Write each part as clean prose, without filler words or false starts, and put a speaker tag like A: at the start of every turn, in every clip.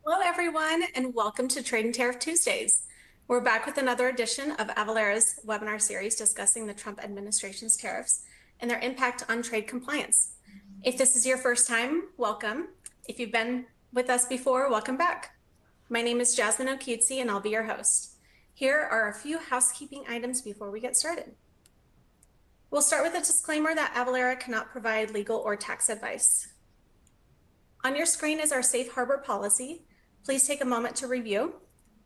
A: Hello, everyone, and welcome to Trade and Tariff Tuesdays. We're back with another edition of Avalara's webinar series discussing the Trump administration's tariffs and their impact on trade compliance. If this is your first time, welcome. If you've been with us before, welcome back. My name is Jasmine O'Keetsey, and I'll be your host. Here are a few housekeeping items before we get started. We'll start with a disclaimer that Avalara cannot provide legal or tax advice. On your screen is our safe harbor policy. Please take a moment to review.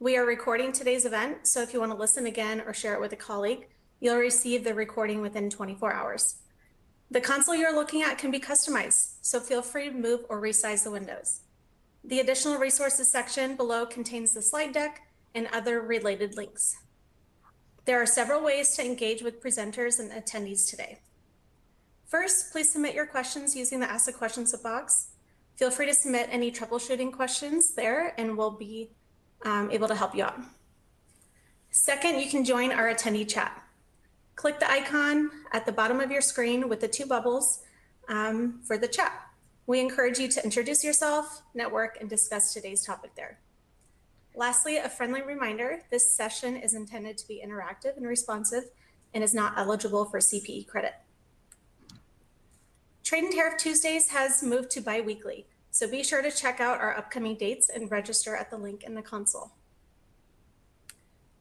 A: We are recording today's event, so if you want to listen again or share it with a colleague, you'll receive the recording within 24 hours. The console you're looking at can be customized, so feel free to move or resize the windows. The additional resources section below contains the slide deck and other related links. There are several ways to engage with presenters and attendees today. First, please submit your questions using the Ask a Questions box. Feel free to submit any troubleshooting questions there, and we'll be able to help you out. Second, you can join our attendee chat. Click the icon at the bottom of your screen with the two bubbles for the chat. We encourage you to introduce yourself, network, and discuss today's topic there. Lastly, a friendly reminder, this session is intended to be interactive and responsive and is not eligible for CPE credit. Trade and Tariff Tuesdays has moved to bi-weekly, so be sure to check out our upcoming dates and register at the link in the console.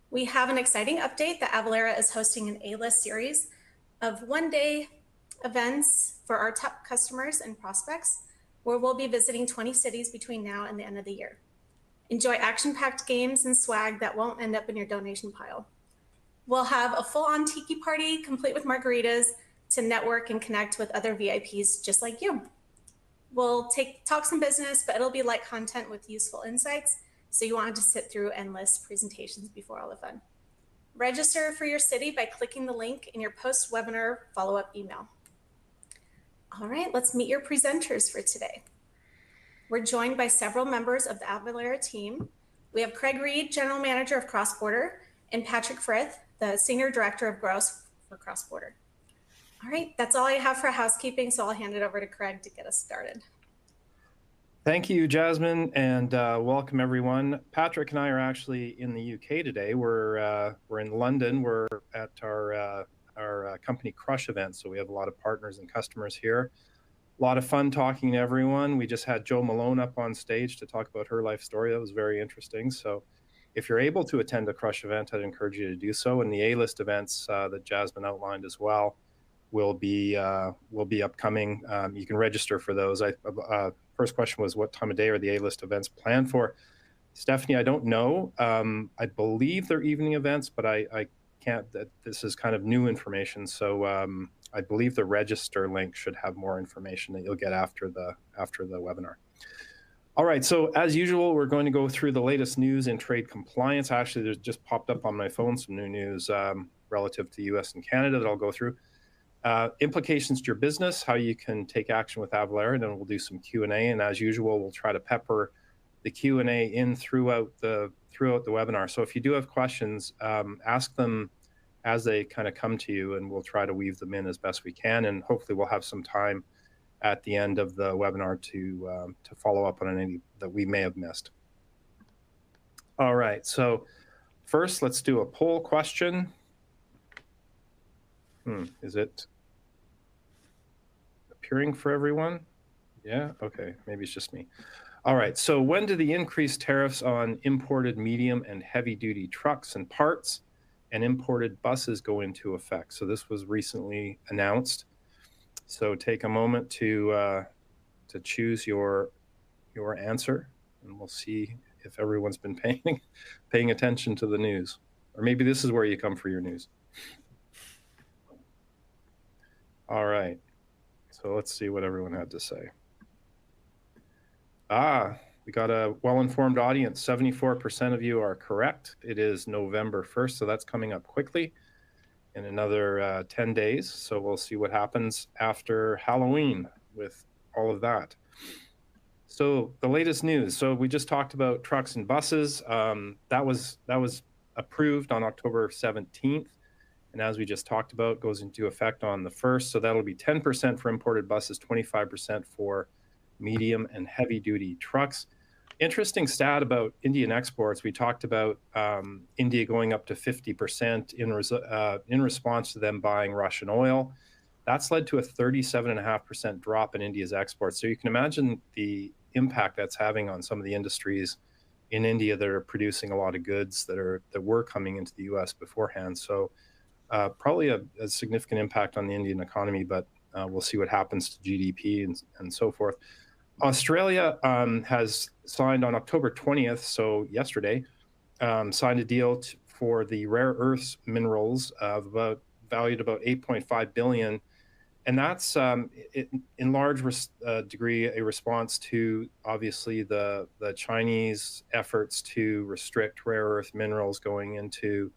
A: We have an exciting update that Avalara is hosting an A-list series of one-day events for our top customers and prospects, where we'll be visiting 20 cities between now and the end of the year. Enjoy action-packed games and swag that won't end up in your donation pile. We'll have a full-on tiki party complete with margaritas to network and connect with other VIPs just like you. We'll talk some business, but it'll be light content with useful insights, so you won't have to sit through endless presentations before all the fun. Register for your city by clicking the link in your post-webinar follow-up email. All right, let's meet your presenters for today. We're joined by several members of the Avalara team. We have Craig Reed, General Manager of Cross Border, and Patrick Frith, the Senior Director of Growth for Cross Border. All right, that's all I have for housekeeping, so I'll hand it over to Craig to get us started.
B: Thank you, Jasmine, and welcome everyone. Patrick and I are actually in the UK today. We're in London. We're at our company Crush event, so we have a lot of partners and customers here. A lot of fun talking to everyone. We just had Jo Malone up on stage to talk about her life story. That was very interesting. So if you're able to attend a Crush event, I'd encourage you to do so. And the A-list events that Jasmine outlined as well will be upcoming. You can register for those. First question was, what time of day are the A-list events planned for? Stephanie, I don't know. I believe they're evening events, but I can't. This is kind of new information. So I believe the register link should have more information that you'll get after the webinar. All right, so as usual, we're going to go through the latest news in trade compliance. Actually, there's just popped up on my phone some new news relative to US and Canada that I'll go through. Implications to your business, how you can take action with Avalara, and then we'll do some Q&A. And as usual, we'll try to pepper the Q&A in throughout the webinar. So if you do have questions, ask them as they kind of come to you, and we'll try to weave them in as best we can. And hopefully we'll have some time at the end of the webinar to follow up on any that we may have missed. All right, so first let's do a poll question. Is it appearing for everyone? Yeah, okay, maybe it's just me. All right, so when do the increased tariffs on imported medium and heavy duty trucks and parts and imported buses go into effect? So this was recently announced. So take a moment to choose your answer, and we'll see if everyone's been paying attention to the news. Or maybe this is where you come for your news. All right, so let's see what everyone had to say. We got a well-informed audience. 74% of you are correct. It is November 1st, so that's coming up quickly in another 10 days. So we'll see what happens after Halloween with all of that. So the latest news. So we just talked about trucks and buses. That was approved on October 17th. And as we just talked about, goes into effect on the 1st. So that'll be 10% for imported buses, 25% for medium and heavy duty trucks. Interesting stat about Indian exports. We talked about India going up to 50% in response to them buying Russian oil. That's led to a 37.5% drop in India's exports. So you can imagine the impact that's having on some of the industries in India that are producing a lot of goods that were coming into the U.S. beforehand. So probably a significant impact on the Indian economy, but we'll see what happens to GDP and so forth. Australia has signed on October 20th, so yesterday, signed a deal for the rare earths minerals valued about 8.5 billion. And that's in large degree a response to obviously the Chinese efforts to restrict rare earth minerals going into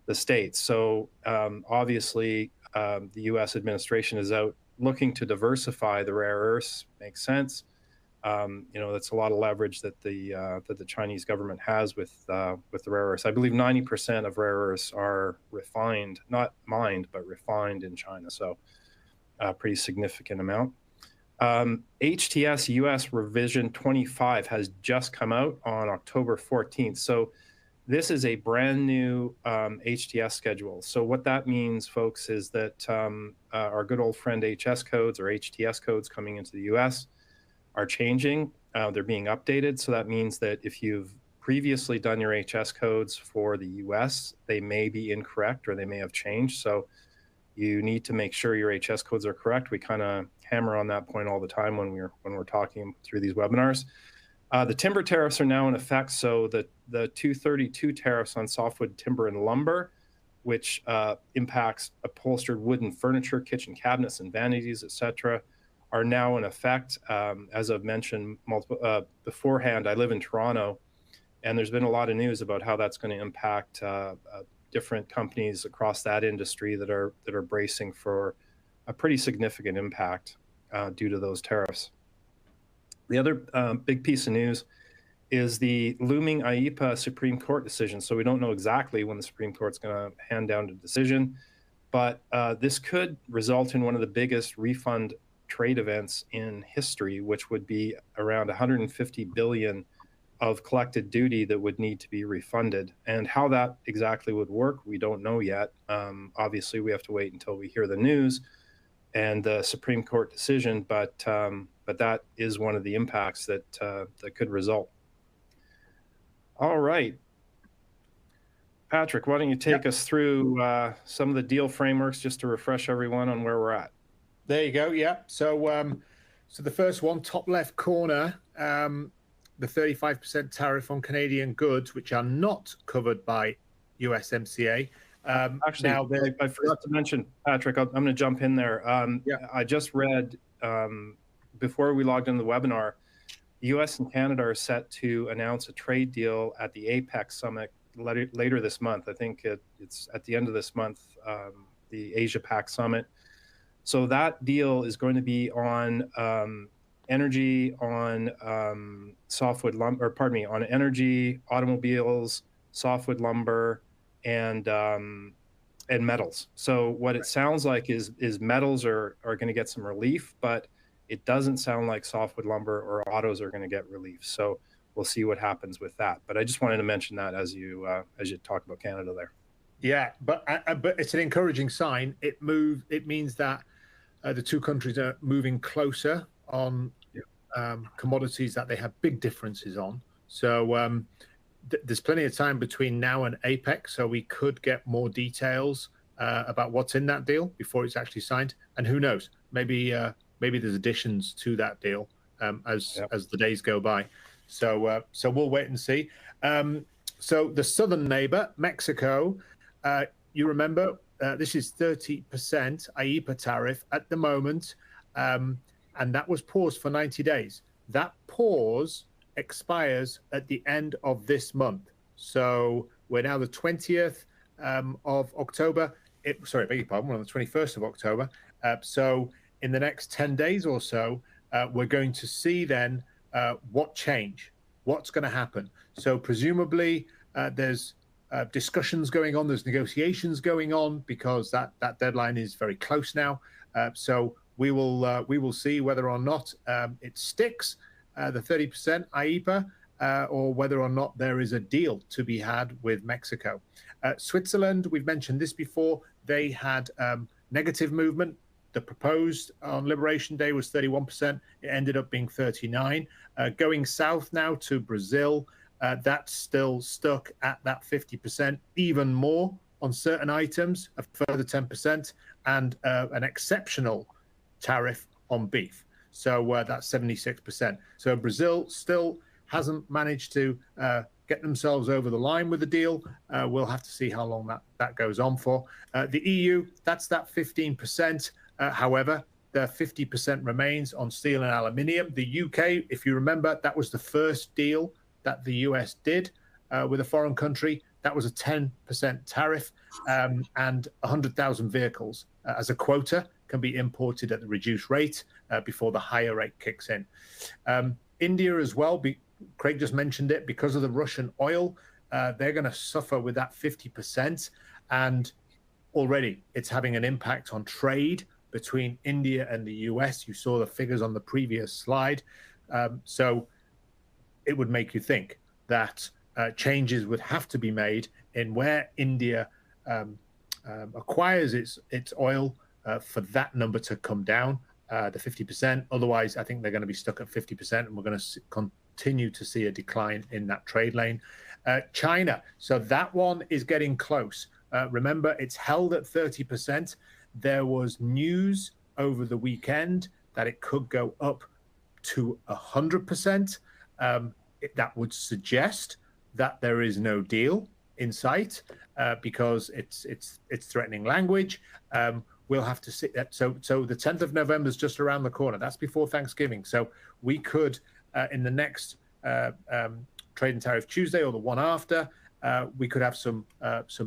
B: the States. So obviously the U.S. administration is out looking to diversify the rare earths. Makes sense. That's a lot of leverage that the Chinese government has with the rare earths. I believe 90% of rare earths are refined, not mined, but refined in China. So a pretty significant amount. HTS US revision 25 has just come out on October 14th. So this is a brand new HTS schedule. So what that means, folks, is that our good old friend HS codes or HTS codes coming into the US are changing. They're being updated. So that means that if you've previously done your HS codes for the US, they may be incorrect or they may have changed. So you need to make sure your HS codes are correct. We kind of hammer on that point all the time when we're talking through these webinars. The timber tariffs are now in effect. So the 232 tariffs on softwood timber and lumber, which impacts upholstered wooden furniture, kitchen cabinets and vanities, etc., are now in effect. As I've mentioned beforehand, I live in Toronto, and there's been a lot of news about how that's going to impact different companies across that industry that are bracing for a pretty significant impact due to those tariffs. The other big piece of news is the looming IEEPA Supreme Court decision. So we don't know exactly when the Supreme Court's going to hand down a decision, but this could result in one of the biggest refund trade events in history, which would be around 150 billion of collected duty that would need to be refunded. And how that exactly would work, we don't know yet. Obviously, we have to wait until we hear the news and the Supreme Court decision, but that is one of the impacts that could result. All right. Patrick, why don't you take us through some of the deal frameworks just to refresh everyone on where we're at?
C: There you go. Yeah. So the first one, top left corner, the 35% tariff on Canadian goods, which are not covered by USMCA.
B: Actually, now I forgot to mention, Patrick, I'm going to jump in there. I just read before we logged into the webinar, the US and Canada are set to announce a trade deal at the APEC summit later this month. I think it's at the end of this month, the Asia Pac summit. So that deal is going to be on energy, on softwood lumber, or pardon me, on energy, automobiles, softwood lumber, and metals. So what it sounds like is metals are going to get some relief, but it doesn't sound like softwood lumber or autos are going to get relief. So we'll see what happens with that. But I just wanted to mention that as you talk about Canada there.
C: Yeah, but it's an encouraging sign. It means that the two countries are moving closer on commodities that they have big differences on. So there's plenty of time between now and APEC, so we could get more details about what's in that deal before it's actually signed. And who knows, maybe there's additions to that deal as the days go by. So we'll wait and see. So the southern neighbor, Mexico, you remember this is 30% IEEPA tariff at the moment, and that was paused for 90 days. That pause expires at the end of this month. So we're now the 20th of October. Sorry, I beg your pardon, we're on the 21st of October. So in the next 10 days or so, we're going to see then what's going to happen. So presumably there's discussions going on, there's negotiations going on because that deadline is very close now. So we will see whether or not it sticks, the 30% IEEPA, or whether or not there is a deal to be had with Mexico. Switzerland, we've mentioned this before, they had negative movement. The proposed on Liberation Day was 31%. It ended up being 39%. Going south now to Brazil, that's still stuck at that 50%, even more on certain items, a further 10%, and an exceptional tariff on beef. So that's 76%. So Brazil still hasn't managed to get themselves over the line with the deal. We'll have to see how long that goes on for. The EU, that's that 15%. However, the 50% remains on steel and aluminium. The UK, if you remember, that was the first deal that the US did with a foreign country. That was a 10% tariff, and 100,000 vehicles as a quota can be imported at the reduced rate before the higher rate kicks in. India as well, Craig just mentioned it, because of the Russian oil, they're going to suffer with that 50%. And already it's having an impact on trade between India and the US. You saw the figures on the previous slide. So it would make you think that changes would have to be made in where India acquires its oil for that number to come down, the 50%. Otherwise, I think they're going to be stuck at 50%, and we're going to continue to see a decline in that trade lane. China, so that one is getting close. Remember, it's held at 30%. There was news over the weekend that it could go up to 100%. That would suggest that there is no deal in sight because it's threatening language. We'll have to see that. So the 10th of November is just around the corner. That's before Thanksgiving. So we could, in the next Trade and Tariff Tuesday or the one after, we could have some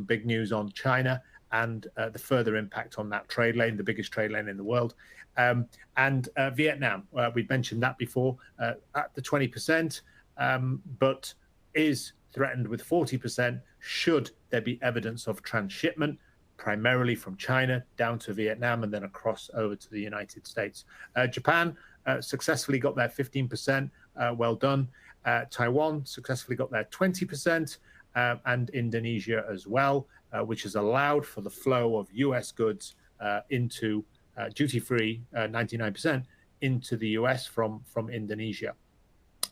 C: big news on China and the further impact on that trade lane, the biggest trade lane in the world. And Vietnam, we've mentioned that before, at the 20%, but is threatened with 40% should there be evidence of transshipment, primarily from China down to Vietnam and then across over to the United States. Japan successfully got their 15%, well done. Taiwan successfully got their 20%, and Indonesia as well, which has allowed for the flow of US goods into duty-free, 99%, into the US from Indonesia.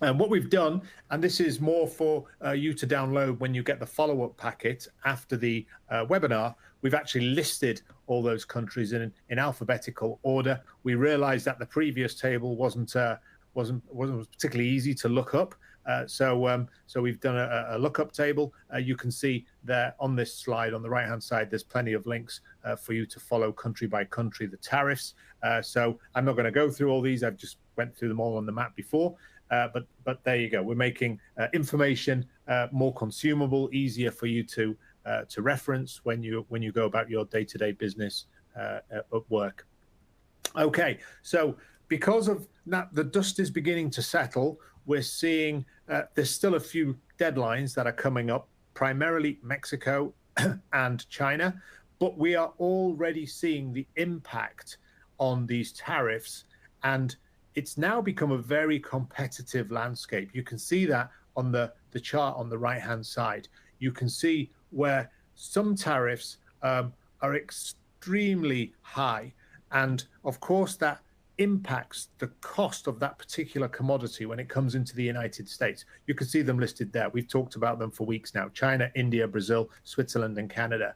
C: And what we've done, and this is more for you to download when you get the follow-up packet after the webinar, we've actually listed all those countries in alphabetical order. We realized that the previous table wasn't particularly easy to look up. So we've done a lookup table. You can see there on this slide on the right-hand side, there's plenty of links for you to follow country by country the tariffs. So I'm not going to go through all these. I've just went through them all on the map before. But there you go. We're making information more consumable, easier for you to reference when you go about your day-to-day business at work. Okay, so because of that, the dust is beginning to settle. We're seeing there's still a few deadlines that are coming up, primarily Mexico and China, but we are already seeing the impact on these tariffs, and it's now become a very competitive landscape. You can see that on the chart on the right-hand side. You can see where some tariffs are extremely high, and of course that impacts the cost of that particular commodity when it comes into the United States. You can see them listed there. We've talked about them for weeks now: China, India, Brazil, Switzerland, and Canada.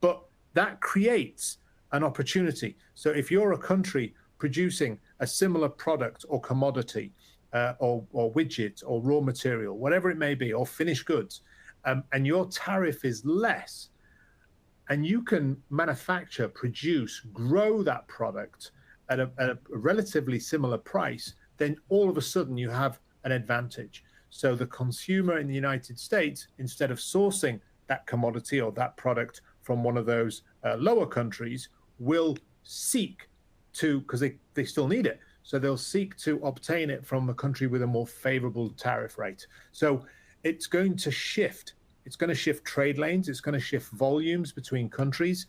C: But that creates an opportunity. So if you're a country producing a similar product or commodity or widget or raw material, whatever it may be, or finished goods, and your tariff is less, and you can manufacture, produce, grow that product at a relatively similar price, then all of a sudden you have an advantage. So the consumer in the United States, instead of sourcing that commodity or that product from one of those lower countries, will seek to, because they still need it, so they'll seek to obtain it from a country with a more favorable tariff rate. So it's going to shift. It's going to shift trade lanes. It's going to shift volumes between countries.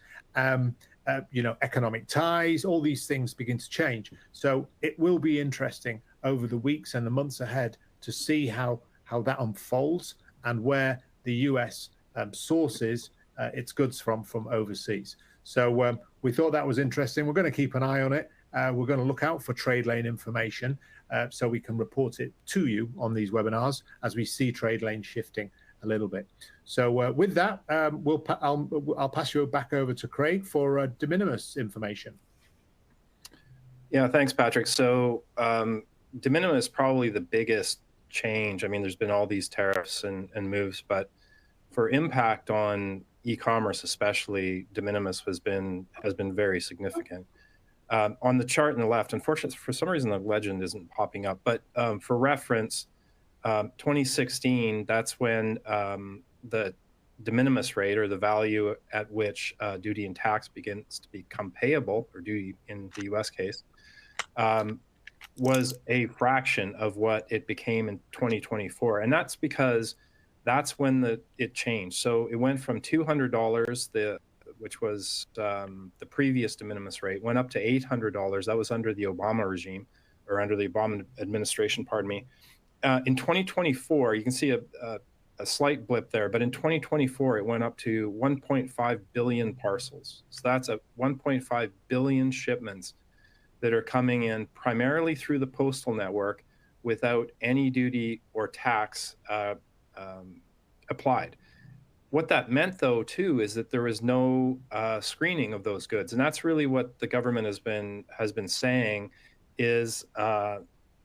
C: Economic ties, all these things begin to change. So it will be interesting over the weeks and the months ahead to see how how that unfolds, and where the US sources its goods from overseas. So we thought that was interesting. We're going to keep an eye on it. We're going to look out for trade lane information so we can report it to you on these webinars as we see trade lane shifting a little bit. So with that, I'll pass you back over to Craig for de minimis information.
B: Yeah, thanks, Patrick. So de minimis is probably the biggest change. I mean, there's been all these tariffs and moves, but for impact on e-commerce especially, de minimis has been very significant. On the chart on the left, unfortunately, for some reason the legend isn't popping up, but for reference, 2016, that's when the de minimis rate, or the value at which duty and tax begins to become payable, or duty in the US case, was a fraction of what it became in 2024. And that's because that's when it changed. So it went from $200, which was the previous de minimis rate, went up to $800. That was under the Obama regime, or under the Obama administration, pardon me. In 2024, you can see a slight blip there, but in 2024, it went up to 1.5 billion parcels. So that's 1.5 billion shipments that are coming in primarily through the postal network without any duty or tax applied. What that meant, though, too, is that there was no screening of those goods, and that's really what the government has been saying, is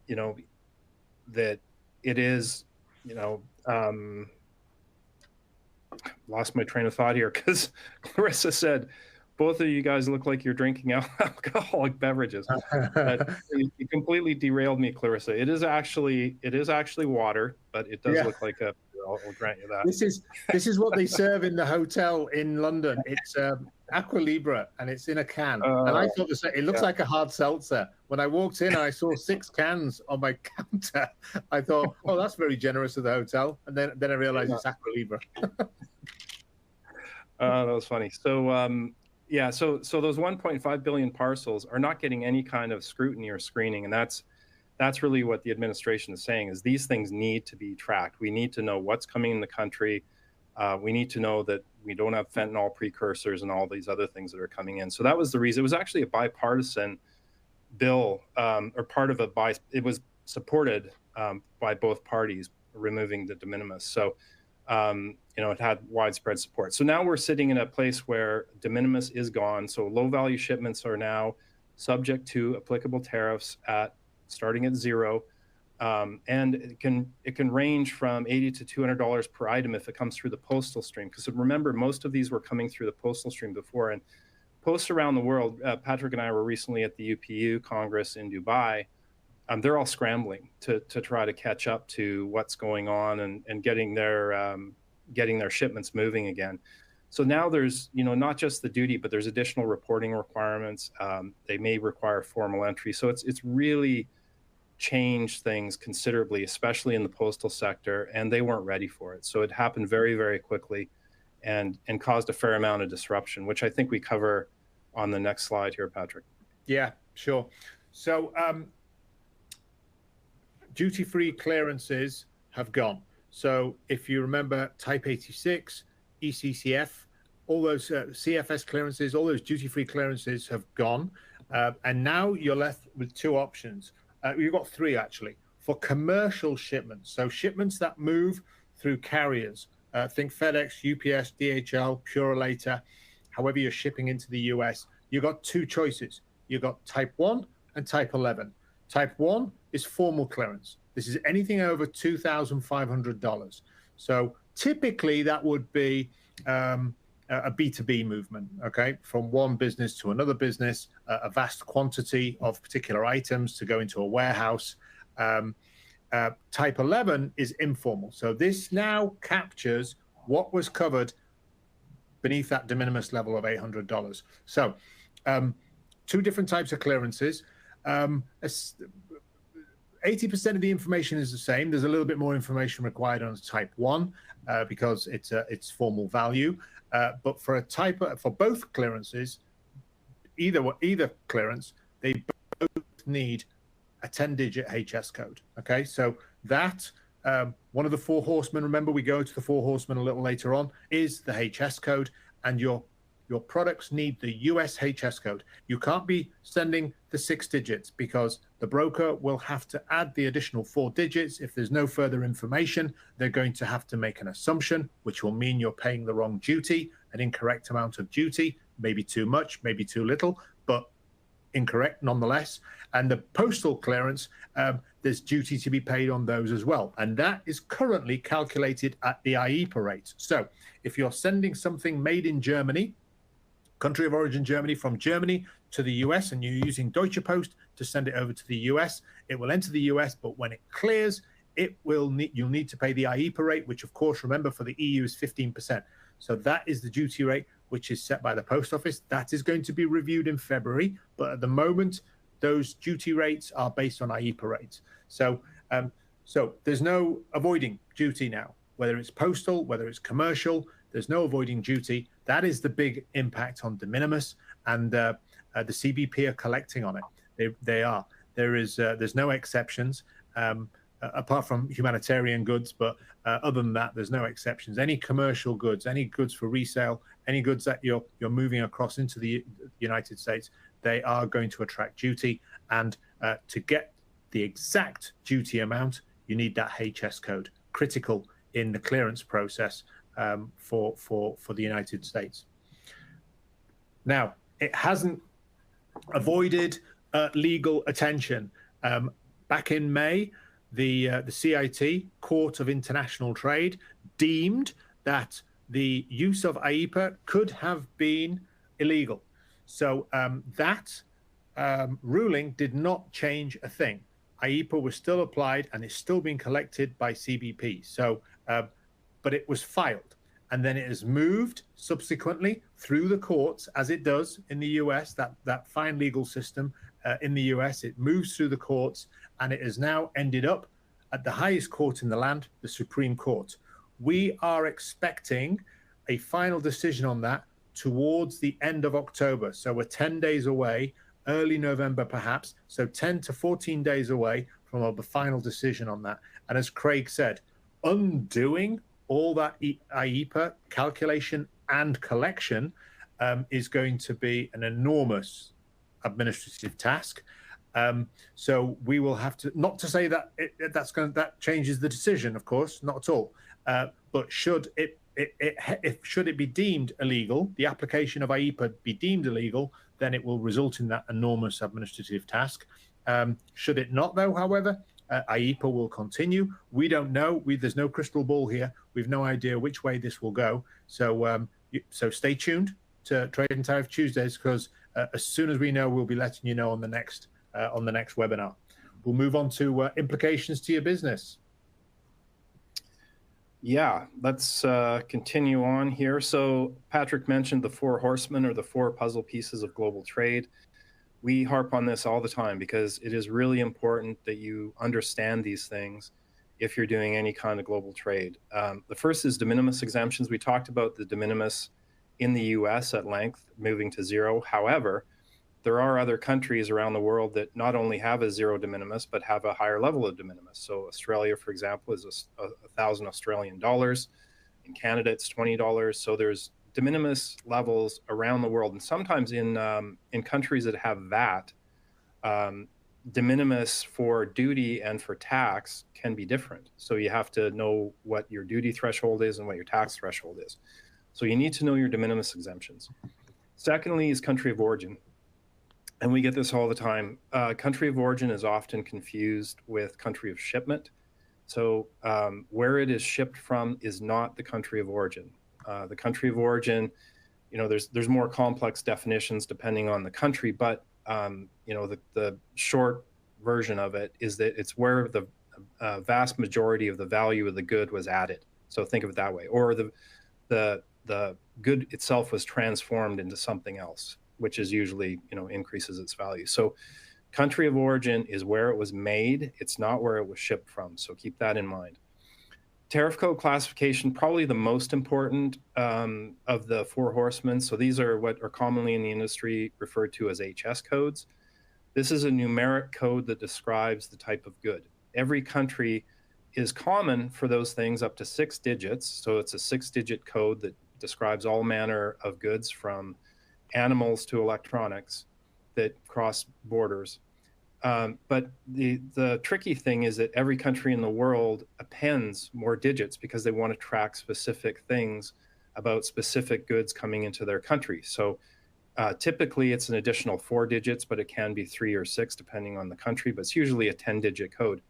B: you know, that it is, you know, lost my train of thought here because Clarissa said, both of you guys look like you're drinking alcoholic beverages. But you completely derailed me, Clarissa. It is actually water, but it does look like a. I'll grant you that.
C: This is what they serve in the hotel in London. It's Aqua Libra, and it's in a can. And I thought it looks like a hard seltzer. When I walked in and I saw 6 cans on my counter, I thought, oh, that's very generous of the hotel. And then I realized it's Aqua Libra.
B: That was funny. So yeah, so those 1.5 billion parcels are not getting any kind of scrutiny or screening, and that's really what the administration is saying, is these things need to be tracked. We need to know what's coming in the country. We need to know that we don't have fentanyl precursors and all these other things that are coming in. So that was the reason. It was actually a bipartisan bill, or part of it was supported by both parties, removing the de minimis. So you know, it had widespread support. So now we're sitting in a place where de minimis is gone. So low value shipments are now subject to applicable tariffs starting at 0. And it can range from $80 to $200 per item if it comes through the postal stream. Because remember, most of these were coming through the postal stream before. And posts around the world, Patrick and I were recently at the UPU Congress in Dubai. They're all scrambling to try to catch up to what's going on and getting their shipments moving again. So now there's, you know, not just the duty, but there's additional reporting requirements. They may require formal entry. So it's really changed things considerably, especially in the postal sector, and they weren't ready for it. So it happened very, very quickly and caused a fair amount of disruption, which I think we cover on the next slide here, Patrick.
C: Yeah, sure. So duty-free clearances have gone. So if you remember Type 86, ECCF, all those CFS clearances, all those duty-free clearances have gone. And now you're left with 2 options. You've got 3, actually, for commercial shipments. So shipments that move through carriers. Think FedEx, UPS, DHL, Purolator, however you're shipping into the US. You've got 2 choices. You've got Type 1 and Type 11. Type 1 is formal clearance. This is anything over $2,500. So typically that would be a B2B movement, okay, from one business to another business, a vast quantity of particular items to go into a warehouse. Type 11 is informal. So this now captures what was covered beneath that de minimis level of $800. So 2 different types of clearances. 80% of the information is the same. There's a little bit more information required on Type 1 because it's formal value. But for both clearances, either clearance, they both need a 10-digit HS code. Okay, so that one of the four horsemen, remember we go to the four horsemen a little later on, is the HS code, and your products need the US HS code. You can't be sending the 6 digits because the broker will have to add the additional 4 digits. If there's no further information, they're going to have to make an assumption, which will mean you're paying the wrong duty, an incorrect amount of duty, maybe too much, maybe too little, but incorrect nonetheless. And the postal clearance, there's duty to be paid on those as well. And that is currently calculated at the IEPA rate. So if you're sending something made in Germany, country of origin Germany, from Germany to the US, and you're using Deutsche Post to send it over to the US, it will enter the US, but when it clears, you'll need to pay the IEPA rate, which of course, remember, for the EU is 15%. So that is the duty rate, which is set by the post office. That is going to be reviewed in February, but at the moment, those duty rates are based on IEPA rates. So there's no avoiding duty now, whether it's postal, whether it's commercial, there's no avoiding duty. That is the big impact on de minimis, and the CBP are collecting on it. They are. There's no exceptions apart from humanitarian goods, but other than that, there's no exceptions. Any commercial goods, any goods for resale, any goods that you're moving across into the United States, they are going to attract duty. And to get the exact duty amount, you need that HS code, critical in the clearance process for the United States. Now, it hasn't avoided legal attention. Back in May, the CIT, Court of International Trade, deemed that the use of IEPA could have been illegal. So that ruling did not change a thing. IEPA was still applied and is still being collected by CBP. So, but it was filed, and then it has moved subsequently through the courts, as it does in the US, that fine legal system in the US. It moves through the courts, and it has now ended up at the highest court in the land, the Supreme Court. We are expecting a final decision on that towards the end of October. So we're 10 days away, early November perhaps, so 10 to 14 days away from a final decision on that. And as Craig said, undoing all that IEPA calculation and collection is going to be an enormous administrative task. So we will have to, not to say that that changes the decision, of course, not at all. But should it be deemed illegal, the application of IEPA be deemed illegal, then it will result in that enormous administrative task. Should it not, though, however, IEPA will continue. We don't know. There's no crystal ball here. We've no idea which way this will go. So stay tuned to Trade and Tariff Tuesdays, because as soon as we know, we'll be letting you know on the next webinar. We'll move on to implications to your business.
B: Yeah, let's continue on here. So Patrick mentioned the 4 horsemen, or the 4 puzzle pieces of global trade. We harp on this all the time because it is really important that you understand these things if you're doing any kind of global trade. The first is de minimis exemptions. We talked about the de minimis in the US at length, moving to 0. However, there are other countries around the world that not only have a 0 de minimis, but have a higher level of de minimis. So Australia, for example, is 1,000 Australian dollars. In Canada, it's $20. So there's de minimis levels around the world. And sometimes in countries that have VAT, de minimis for duty and for tax can be different. So you have to know what your duty threshold is and what your tax threshold is. So you need to know your de minimis exemptions. Secondly is country of origin. And we get this all the time. Country of origin is often confused with country of shipment. So where it is shipped from is not the country of origin. The country of origin, there's more complex definitions depending on the country, but the short version of it is that it's where the vast majority of the value of the good was added. So think of it that way. Or the good itself was transformed into something else, which is usually, increases its value. So country of origin is where it was made. It's not where it was shipped from. So keep that in mind. Tariff code classification, probably the most important of the 4 horsemen. So these are what are commonly in the industry referred to as HS codes. This is a numeric code that describes the type of good. Every country is common for those things up to 6 digits. So it's a 6-digit code that describes all manner of goods from animals to electronics that cross borders. But the tricky thing is that every country in the world appends more digits because they want to track specific things about specific goods coming into their country. So typically it's an additional 4 digits, but it can be 3 or 6 depending on the country, but it's usually a 10-digit code.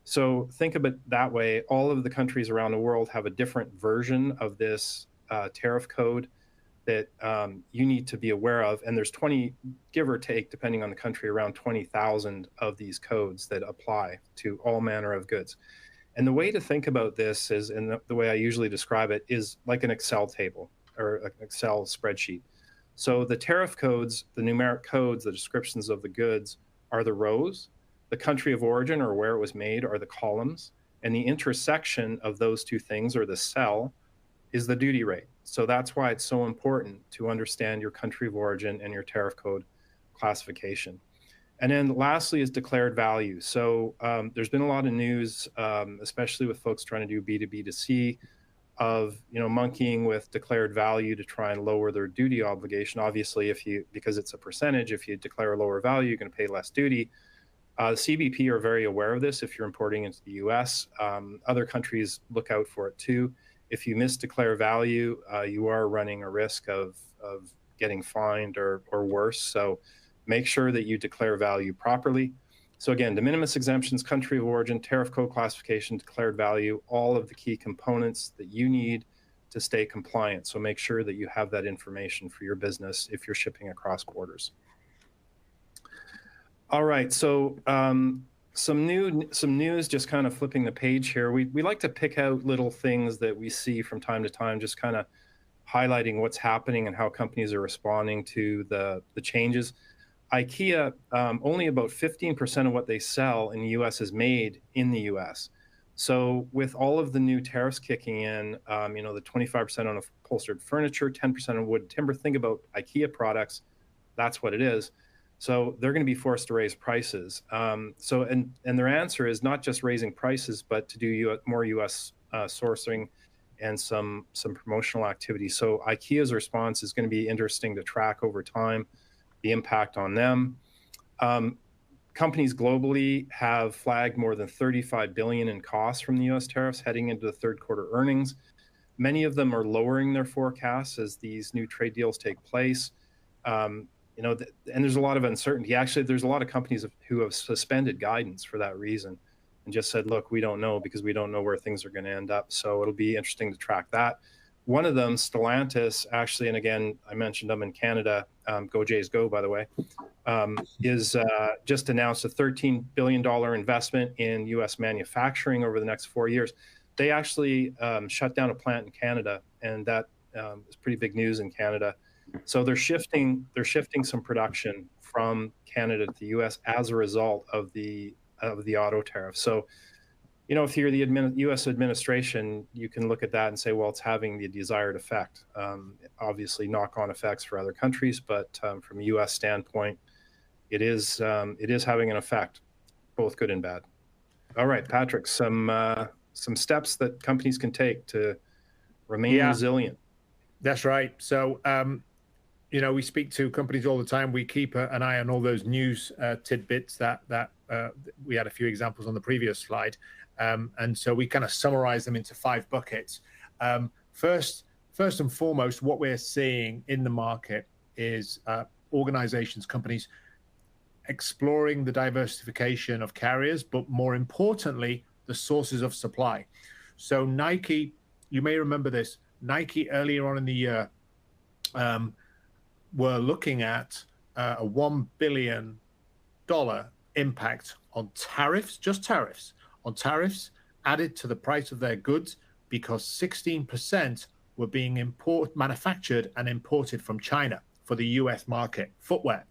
B: So think of it that way. All of the countries around the world have a different version of this tariff code that you need to be aware of. And there's 20, give or take, depending on the country, around 20,000 of these codes that apply to all manner of goods. And the way to think about this is, and the way I usually describe it, is like an Excel table or an Excel spreadsheet. So the tariff codes, the numeric codes, the descriptions of the goods are the rows. The country of origin, or where it was made, are the columns. And the intersection of those two things, or the cell, is the duty rate. So that's why it's so important to understand your country of origin and your tariff code classification. And then lastly is declared value. So there's been a lot of news, especially with folks trying to do B2B2C, of monkeying with declared value to try and lower their duty obligation. Obviously, because it's a percentage, if you declare a lower value, you're going to pay less duty. CBP are very aware of this if you're importing into the US. Other countries look out for it too. If you misdeclare value, you are running a risk of getting fined or worse. So make sure that you declare value properly. So again, de minimis exemptions, country of origin, tariff code classification, declared value, all of the key components that you need to stay compliant. So make sure that you have that information for your business if you're shipping across borders. All right, so some news, just kind of flipping the page here. We like to pick out little things that we see from time to time, just kind of highlighting what's happening and how companies are responding to the changes. IKEA, only about 15% of what they sell in the US is made in the US. So with all of the new tariffs kicking in, the 25% on upholstered furniture, 10% on wood and timber, think about IKEA products, that's what it is. So they're going to be forced to raise prices. And their answer is not just raising prices, but to do more US sourcing and some promotional activity. So IKEA's response is going to be interesting to track over time, the impact on them. Companies globally have flagged more than $35 billion in costs from the US tariffs heading into the third quarter earnings. Many of them are lowering their forecasts as these new trade deals take place. And there's a lot of uncertainty. Actually, there's a lot of companies who have suspended guidance for that reason and just said, look, we don't know because we don't know where things are going to end up. So it'll be interesting to track that. One of them, Stellantis, actually, and again, I mentioned them in Canada, go Jays go, by the way, is just announced a $13 billion investment in US manufacturing over the next 4 years. They actually shut down a plant in Canada, and that is pretty big news in Canada. So they're shifting some production from Canada to the US as a result of the auto tariff. So, if you're the US administration, you can look at that and say, well, it's having the desired effect. Obviously knock-on effects for other countries, but from a US standpoint, it is having an effect, both good and bad. All right, Patrick, some steps that companies can take to remain resilient.
C: That's right. So, we speak to companies all the time. We keep an eye on all those news tidbits that we had a few examples on the previous slide. And so we kind of summarize them into 5 buckets. First and foremost, what we're seeing in the market is organizations, companies exploring the diversification of carriers, but more importantly, the sources of supply. So Nike, you may remember this, Nike earlier on in the year were looking at a $1 billion impact on tariffs, just tariffs, on tariffs added to the price of their goods because 16% were being manufactured and imported from China for the US market, footwear.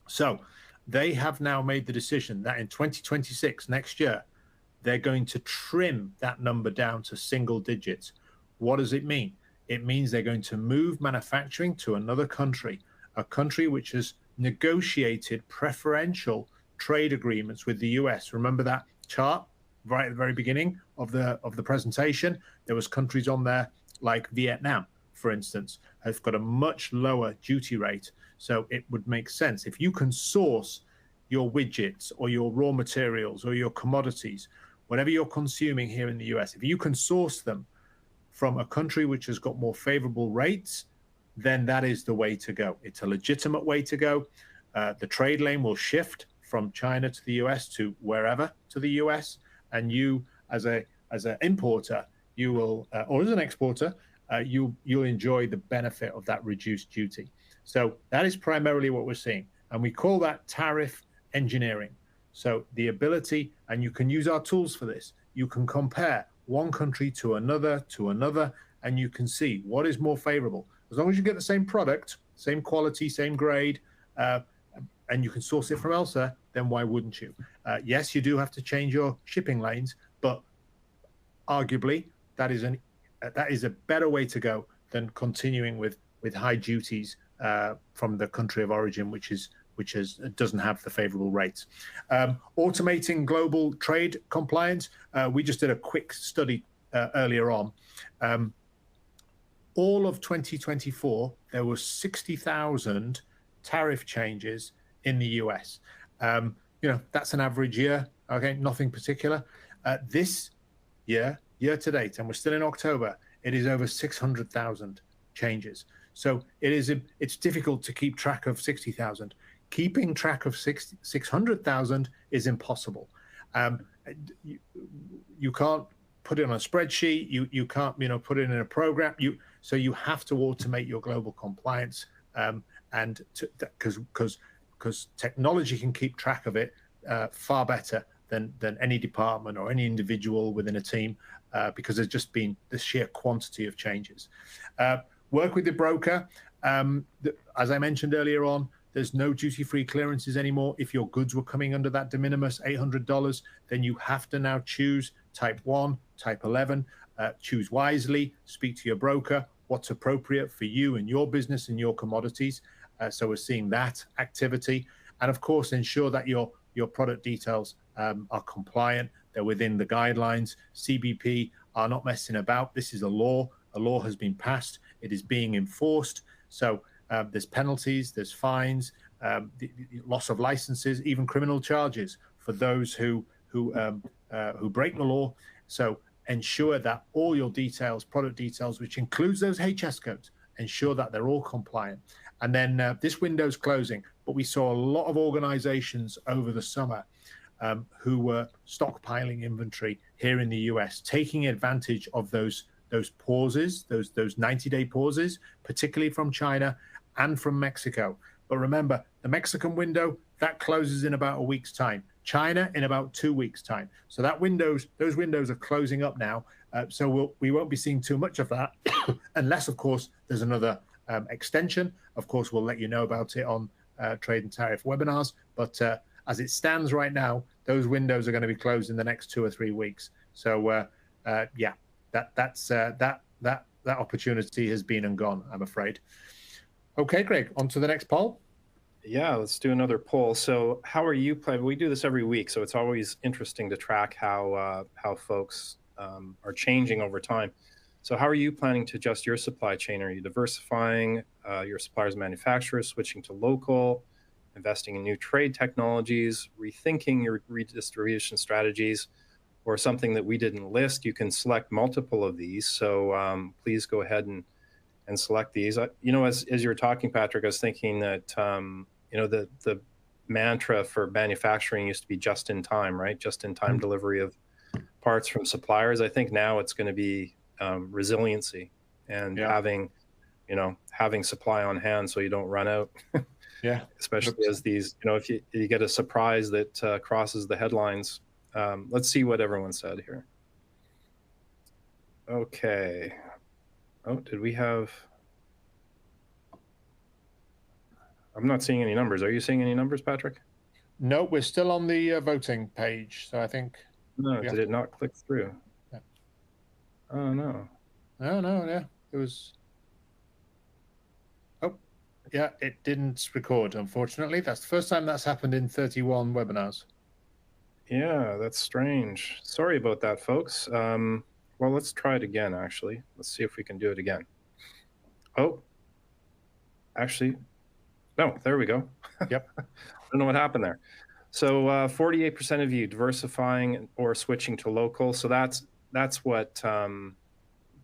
C: So they have now made the decision that in 2026, next year, they're going to trim that number down to single digits. What does it mean? It means they're going to move manufacturing to another country, a country which has negotiated preferential trade agreements with the US. Remember that chart? right at the very beginning of the presentation, there was countries on there like Vietnam, for instance, has got a much lower duty rate. So it would make sense if you can source your widgets or your raw materials or your commodities, whatever you're consuming here in the US, if you can source them from a country which has got more favorable rates, then that is the way to go. It's a legitimate way to go. The trade lane will shift from China to the US to wherever to the US, and you, as an importer, you will, or as an exporter, you'll enjoy the benefit of that reduced duty. So that is primarily what we're seeing, and we call that tariff engineering. So the ability, and you can use our tools for this. You can compare one country to another, and you can see what is more favorable. As long as you get the same product, same quality, same grade, and you can source it from elsewhere, then why wouldn't you? Yes, you do have to change your shipping lanes, but arguably that is a better way to go than continuing with high duties from the country of origin, which doesn't have the favorable rates. Automating global trade compliance. We just did a quick study earlier on. All of 2024, there were 60,000 tariff changes in the US. That's an average year. Okay, nothing particular. This year to date, and we're still in October, it is over 600,000 changes. So it's difficult to keep track of 60,000. Keeping track of 600,000 is impossible. You can't put it on a spreadsheet. You can't put it in a program. So you have to automate your global compliance, and because technology can keep track of it far better than any department or any individual within a team, because there's just been the sheer quantity of changes. Work with the broker. As I mentioned earlier on, there's no duty-free clearances anymore. If your goods were coming under that de minimis $800, then you have to now choose type 1, type 11. Choose wisely, speak to your broker, what's appropriate for you and your business and your commodities. So we're seeing that activity. And of course, ensure that your product details are compliant, they're within the guidelines. CBP are not messing about. This is a law. A law has been passed. It is being enforced. So there's penalties, there's fines, the loss of licenses, even criminal charges for those who break the law. So ensure that all your details, product details, which includes those HS codes, ensure that they're all compliant. And then this window's closing, but we saw a lot of organizations over the summer who were stockpiling inventory here in the US, taking advantage of those pauses, those 90-day pauses, particularly from China and from Mexico. But remember, the Mexican window, that closes in about a week's time. China in about 2 weeks' time. So those windows are closing up now. So we won't be seeing too much of that, unless, of course, there's another extension. Of course, we'll let you know about it on Trade and Tariff webinars. But as it stands right now, those windows are going to be closed in the next 2 or 3 weeks. So yeah, that opportunity has been and gone, I'm afraid. Okay, Greg, on to the next poll.
B: Yeah, let's do another poll. So how are you planning? We do this every week, so it's always interesting to track how folks are changing over time. So how are you planning to adjust your supply chain? Are you diversifying your suppliers and manufacturers, switching to local, investing in new trade technologies, rethinking your redistribution strategies, or something that we didn't list? You can select multiple of these. So please go ahead and select these. As you were talking, Patrick, I was thinking that the mantra for manufacturing used to be just in time, right? Just in time delivery of parts from suppliers. I think now it's going to be resiliency and having supply on hand so you don't run out.
C: Yeah,
B: especially as these, if you get a surprise that crosses the headlines. Let's see what everyone said here. Okay. Oh, did we have? I'm not seeing any numbers. Are you seeing any numbers, Patrick?
C: No, we're still on the voting page. So I think.
B: No, did it not click through?
C: Yeah.
B: Oh, no.
C: No, yeah. It was. Oh, yeah, it didn't record, unfortunately. That's the first time that's happened in 31 webinars.
B: Yeah, that's strange. Sorry about that, folks. Well, let's try it again, actually. Let's see if we can do it again. Oh, actually, no, there we go.
C: Yep.
B: I don't know what happened there. So 48% of you diversifying or switching to local. So that's what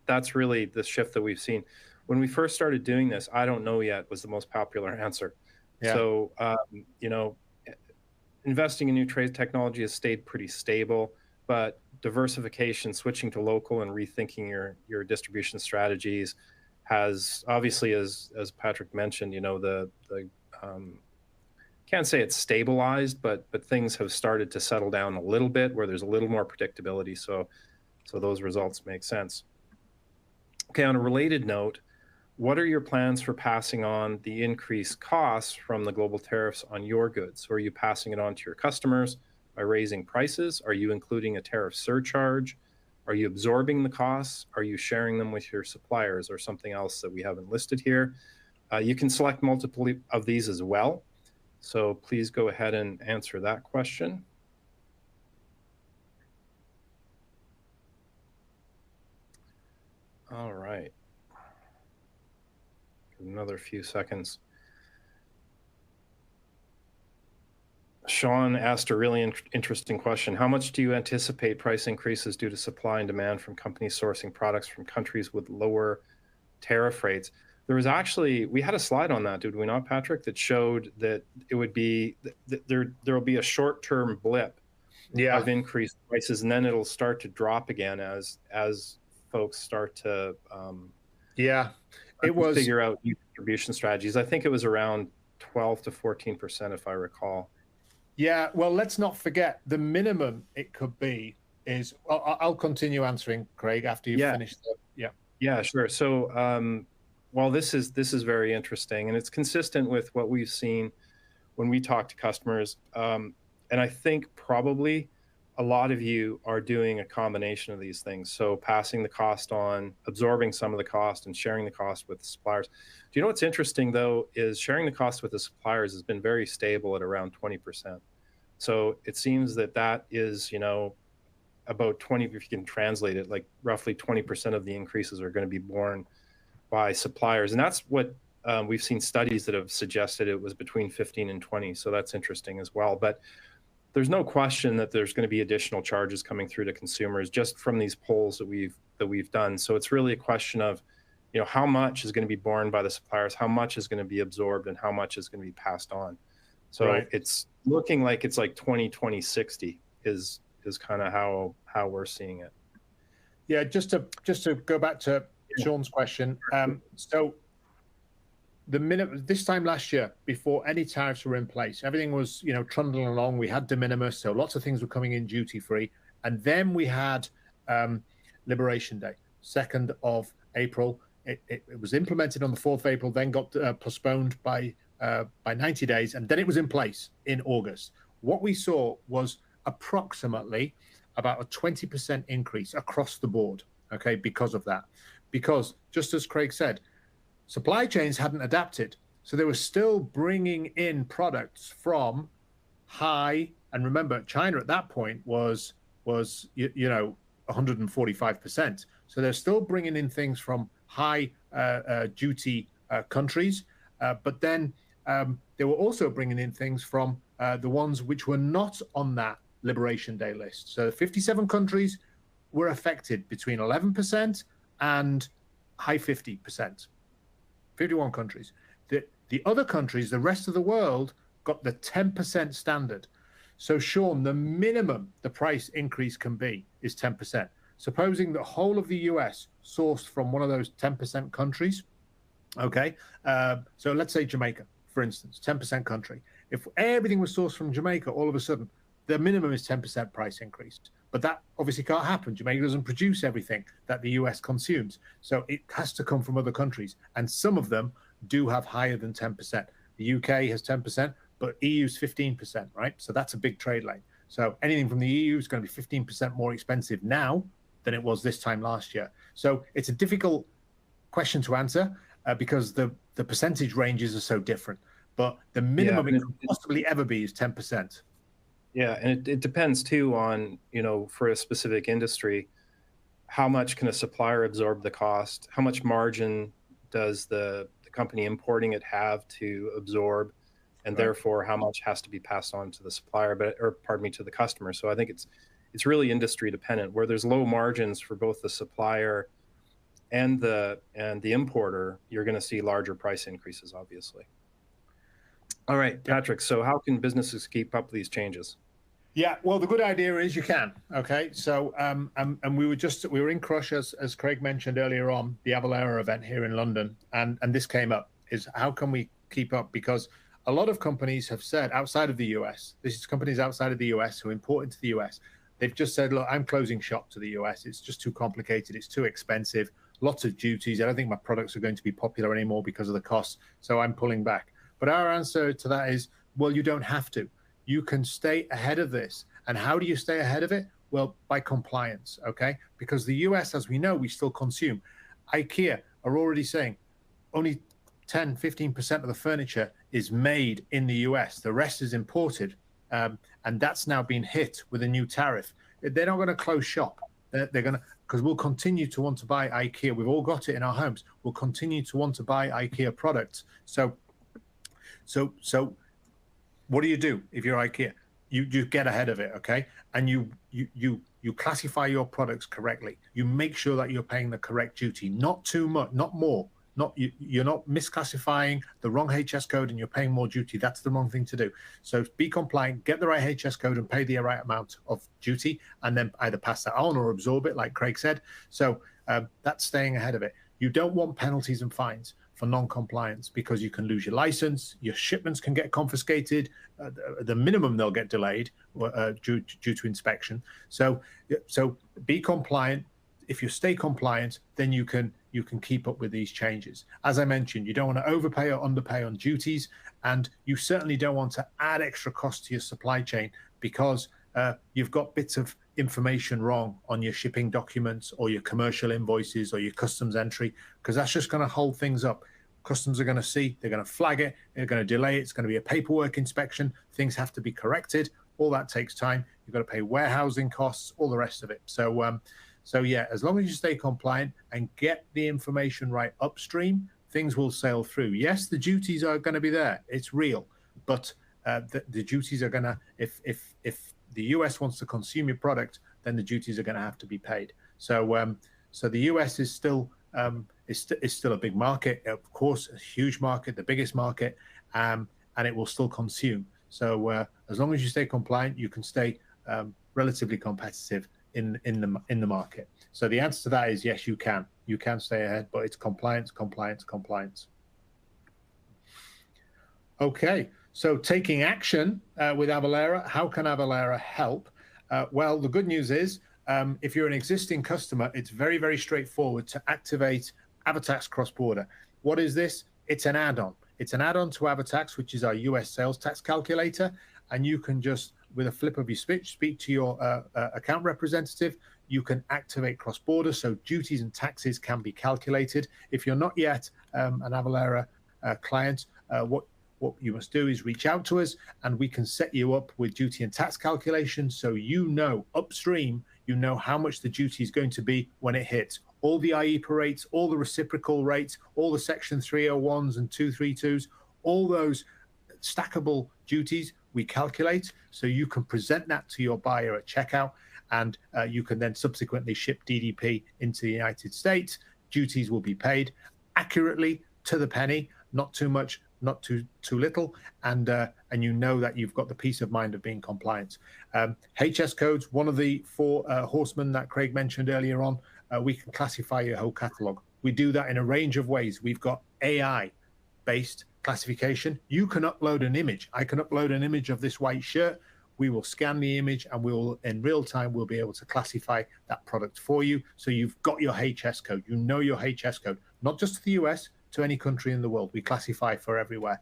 B: that's really the shift that we've seen. When we first started doing this, I don't know yet was the most popular answer.
C: Yeah.
B: So you know, investing in new trade technology has stayed pretty stable, but diversification, switching to local and rethinking your distribution strategies has obviously, as Patrick mentioned, you know, the can't say it's stabilized, but things have started to settle down a little bit where there's a little more predictability. So those results make sense. Okay, on a related note, what are your plans for passing on the increased costs from the global tariffs on your goods? So are you passing it on to your customers by raising prices? Are you including a tariff surcharge? Are you absorbing the costs? Are you sharing them with your suppliers or something else that we haven't listed here? You can select multiple of these as well. So please go ahead and answer that question. All right. Another few seconds. Sean asked a really interesting question. How much do you anticipate price increases due to supply and demand from companies sourcing products from countries with lower tariff rates? There was actually, we had a slide on that, did we not, Patrick, that showed that it would be, there will be a short-term blip of increased prices, and then it'll start to drop again as folks start to figure out new distribution strategies. I think it was around 12 to 14%, if I recall.
C: Yeah, well, let's not forget the minimum it could be is, I'll continue answering, Craig, after you've finished.
B: Yeah, sure. So, well, this is very interesting, and it's consistent with what we've seen when we talk to customers. And I think probably a lot of you are doing a combination of these things. So passing the cost on, absorbing some of the cost, and sharing the cost with the suppliers. Do you know what's interesting, though, is sharing the cost with the suppliers has been very stable at around 20%. So it seems that is, you know, about 20, if you can translate it, like roughly 20% of the increases are going to be borne by suppliers. And that's what we've seen studies that have suggested it was between 15 and 20. So that's interesting as well. But there's no question that there's going to be additional charges coming through to consumers just from these polls that we've done. So it's really a question of, you know, how much is going to be borne by the suppliers, how much is going to be absorbed, and how much is going to be passed on. So it's looking like it's like 20-20-60 is kind of how we're seeing it.
C: Yeah, just to go back to Sean's question. So this time last year, before any tariffs were in place, everything was, you know, trundling along. We had de minimis, so lots of things were coming in duty free, and then we had Liberation Day, 2nd of April. It was implemented on the 4th of April, then got postponed by 90 days, and then it was in place in August. What we saw was approximately about a 20% increase across the board, okay, because of that. Because, just as Craig said, supply chains hadn't adapted. So they were still bringing in products from high, and remember, China at that point was you know, 145%. So they're still bringing in things from high duty countries, but then they were also bringing in things from the ones which were not on that Liberation Day list. So 57 countries were affected, between 11% and high 50%. 51 countries. The other countries, the rest of the world, got the 10% standard. So Sean, the minimum the price increase can be is 10%. Supposing the whole of the US sourced from one of those 10% countries, okay? So let's say Jamaica, for instance, 10% country. If everything was sourced from Jamaica, all of a sudden, the minimum is 10% price increase. But that obviously can't happen. Jamaica doesn't produce everything that the US consumes. So it has to come from other countries. And some of them do have higher than 10%. The UK has 10%, but EU's 15%, right? So that's a big trade lane. So anything from the EU is going to be 15% more expensive now than it was this time last year. So it's a difficult question to answer because the percentage ranges are so different. But the minimum it could possibly ever be is 10%.
B: Yeah, and it depends too on, for a specific industry, how much can a supplier absorb the cost? How much margin does the company importing it have to absorb? And
C: Right.
B: therefore, how much has to be passed on to the supplier, or pardon me, to the customer. So I think it's really industry dependent. Where there's low margins for both the supplier and the importer, you're going to see larger price increases, obviously. All right, Patrick. So how can businesses keep up with these changes?
C: Yeah, well, the good idea is you can. Okay, so and we were in Crush as Craig mentioned earlier on the Avalara event here in London, and this came up is how can we keep up, because a lot of companies have said outside of the US, this is companies outside of the US who import into the US, they've just said, look, I'm closing shop to the US. It's just too complicated. It's too expensive. Lots of duties. I don't think my products are going to be popular anymore because of the costs. So I'm pulling back. But our answer to that is, well, you don't have to. You can stay ahead of this. And how do you stay ahead of it? Well, by compliance, okay? Because the US, as we know, we still consume. IKEA are already saying only 10, 15% of the furniture is made in the US. The rest is imported. And that's now been hit with a new tariff. They're not going to close shop. They're going to, because we'll continue to want to buy IKEA. We've all got it in our homes. We'll continue to want to buy IKEA products. So what do you do if you're IKEA? You get ahead of it, okay? And you classify your products correctly. You make sure that you're paying the correct duty, not too much, not more. You're not misclassifying the wrong HS code and you're paying more duty. That's the wrong thing to do. So be compliant, get the right HS code and pay the right amount of duty, and then either pass that on or absorb it, like Craig said. So that's staying ahead of it. You don't want penalties and fines for non-compliance, because you can lose your license, your shipments can get confiscated, the minimum they'll get delayed due to inspection. So be compliant. If you stay compliant, then you can keep up with these changes. As I mentioned, you don't want to overpay or underpay on duties, and you certainly don't want to add extra cost to your supply chain because you've got bits of information wrong on your shipping documents or your commercial invoices or your customs entry, because that's just going to hold things up. Customs are going to see, they're going to flag it, they're going to delay it, it's going to be a paperwork inspection, things have to be corrected, all that takes time, you've got to pay warehousing costs, all the rest of it. So yeah, as long as you stay compliant and get the information right upstream, things will sail through. Yes, the duties are going to be there, it's real, but the duties are going to, if the US wants to consume your product, then the duties are going to have to be paid. So the US is still a big market, of course, a huge market, the biggest market, and it will still consume. So as long as you stay compliant, you can stay relatively competitive in the market. So the answer to that is yes, you can stay ahead, but it's compliance. Okay. So taking action with Avalara, how can Avalara help? Well, the good news is if you're an existing customer, it's very, very straightforward to activate AvaTax cross-border. What is this? It's an add-on. It's an add-on to AvaTax, which is our US sales tax calculator. And you can just, with a flip of your switch, speak to your account representative. You can activate cross-border, so duties and taxes can be calculated. If you're not yet an Avalara client, what you must do is reach out to us and we can set you up with duty and tax calculations, so you know upstream, you know how much the duty is going to be when it hits. All the IEPA rates, all the reciprocal rates, all the Section 301s and 232s, all those stackable duties we calculate, so you can present that to your buyer at checkout, and you can then subsequently ship DDP into the United States. Duties will be paid accurately to the penny, not too much, not too little, and you know that you've got the peace of mind of being compliant. HS codes, one of the four horsemen that Craig mentioned earlier on, we can classify your whole catalog. We do that in a range of ways. We've got AI-based classification. You can upload an image. I can upload an image of this white shirt. We will scan the image and we'll, in real time, we'll be able to classify that product for you. So you've got your HS code. You know your HS code, not just to the US, to any country in the world. We classify for everywhere.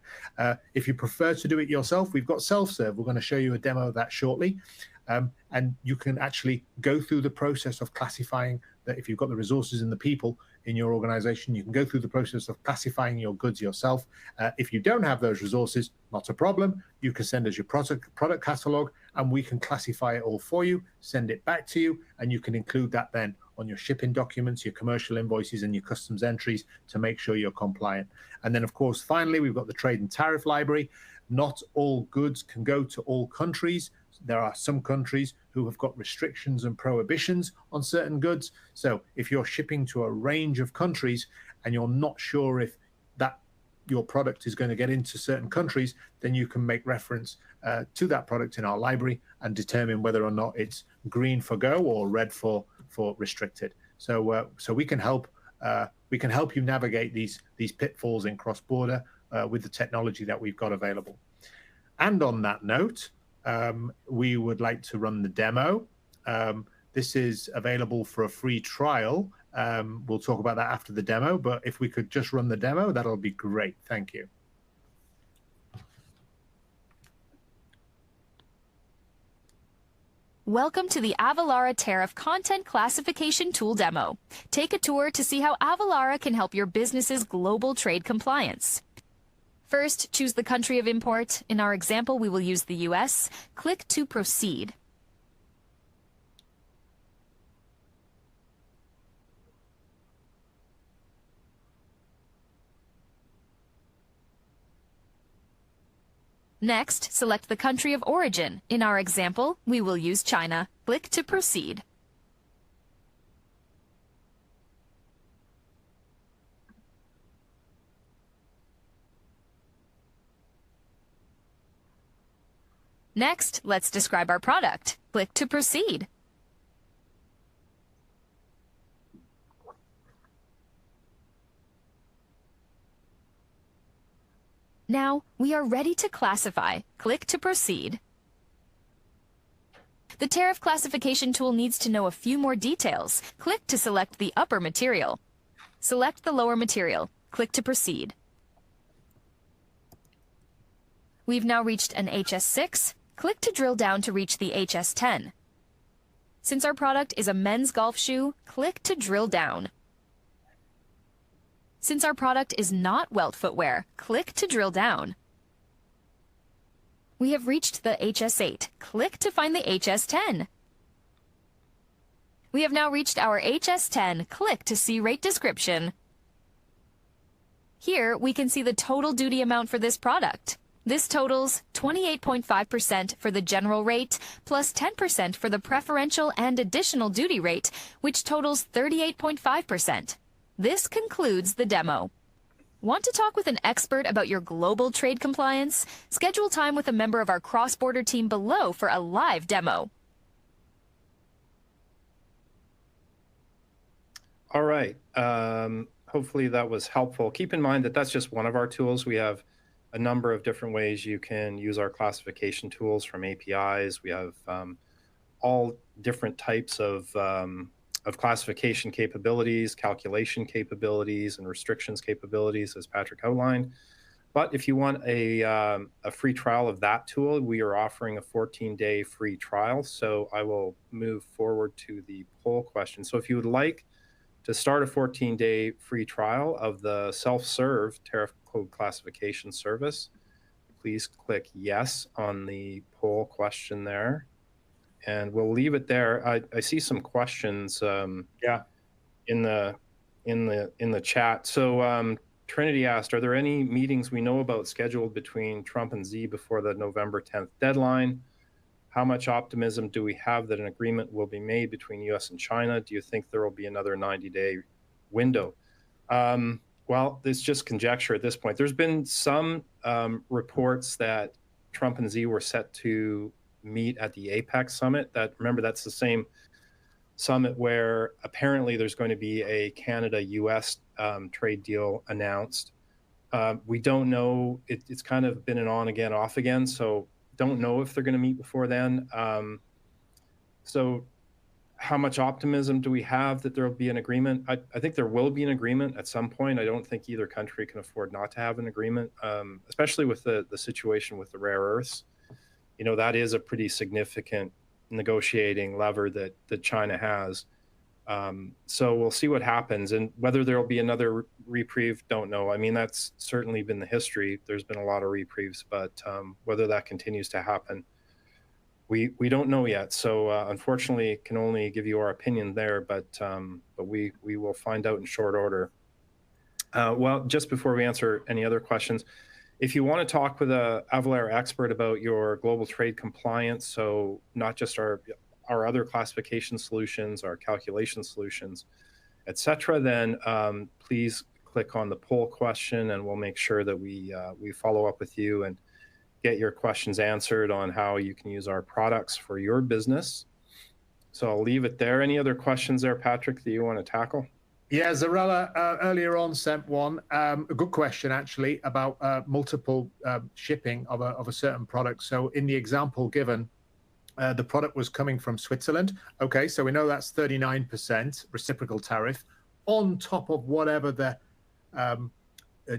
C: If you prefer to do it yourself, we've got self-serve. We're going to show you a demo of that shortly. And you can actually go through the process of classifying that. If you've got the resources and the people in your organization, you can go through the process of classifying your goods yourself. If you don't have those resources, not a problem. You can send us your product catalog and we can classify it all for you, send it back to you, and you can include that then on your shipping documents, your commercial invoices, and your customs entries to make sure you're compliant. And then, of course, finally, we've got the trade and tariff library. Not all goods can go to all countries. There are some countries who have got restrictions and prohibitions on certain goods. So if you're shipping to a range of countries and you're not sure if that your product is going to get into certain countries, then you can make reference to that product in our library and determine whether or not it's green for go or red for restricted. So we can help you navigate these pitfalls in cross-border with the technology that we've got available. And on that note, we would like to run the demo. This is available for a free trial. We'll talk about that after the demo, but if we could just run the demo, that'll be great. Thank you.
D: Welcome to the Avalara Tariff Content Classification Tool demo. Take a tour to see how Avalara can help your business's global trade compliance. First, choose the country of import. In our example, we will use the US. Click to proceed. Next, select the country of origin. In our example, we will use China. Click to proceed. Next, let's describe our product. Click to proceed. Now, we are ready to classify. Click to proceed. The tariff classification tool needs to know a few more details. Click to select the upper material. Select the lower material. Click to proceed. We've now reached an HS6. Click to drill down to reach the HS10. Since our product is a men's golf shoe, click to drill down. Since our product is not welt footwear, click to drill down. We have reached the HS8. Click to find the HS10. We have now reached our HS10. Click to see rate description. Here, we can see the total duty amount for this product. This totals 28.5% for the general rate, plus 10% for the preferential and additional duty rate, which totals 38.5%. This concludes the demo. Want to talk with an expert about your global trade compliance? Schedule time with a member of our cross-border team below for a live demo.
B: All right. Hopefully that was helpful. Keep in mind that that's just one of our tools. We have a number of different ways you can use our classification tools, from APIs. We have all different types of classification capabilities, calculation capabilities, and restrictions capabilities, as Patrick outlined. But if you want a free trial of that tool, we are offering a 14-day free trial. So I will move forward to the poll question. So if you would like to start a 14-day free trial of the self-serve tariff code classification service, please click yes on the poll question there. And we'll leave it there. I see some questions in the chat. So Trinity asked, are there any meetings we know about scheduled between Trump and Xi before the November 10th deadline? How much optimism do we have that an agreement will be made between US and China? Do you think there will be another 90-day window? Well, it's just conjecture at this point. There's been some reports that Trump and Xi were set to meet at the APEC summit. Remember, that's the same summit where apparently there's going to be a Canada-US trade deal announced. We don't know. It's kind of been an on again, off again. So don't know if they're going to meet before then. So how much optimism do we have that there will be an agreement? I think there will be an agreement at some point. I don't think either country can afford not to have an agreement, especially with the situation with the rare earths. You know, that is a pretty significant negotiating lever that China has. So we'll see what happens, and whether there will be another reprieve, don't know. I mean, that's certainly been the history. There's been a lot of reprieves, but whether that continues to happen, we don't know yet. So unfortunately, can only give you our opinion there, but we will find out in short order. Well, just before we answer any other questions, if you want to talk with a Avalara expert about your global trade compliance, so not just our other classification solutions, our calculation solutions, etc., then please click on the poll question, and we'll make sure that we follow up with you and get your questions answered on how you can use our products for your business. So I'll leave it there. Any other questions there, Patrick, that you want to tackle?
C: Yeah, Zarella earlier on sent one, a good question actually, about multiple shipping of a certain product. So in the example given, the product was coming from Switzerland. Okay, so we know that's 39% reciprocal tariff on top of whatever the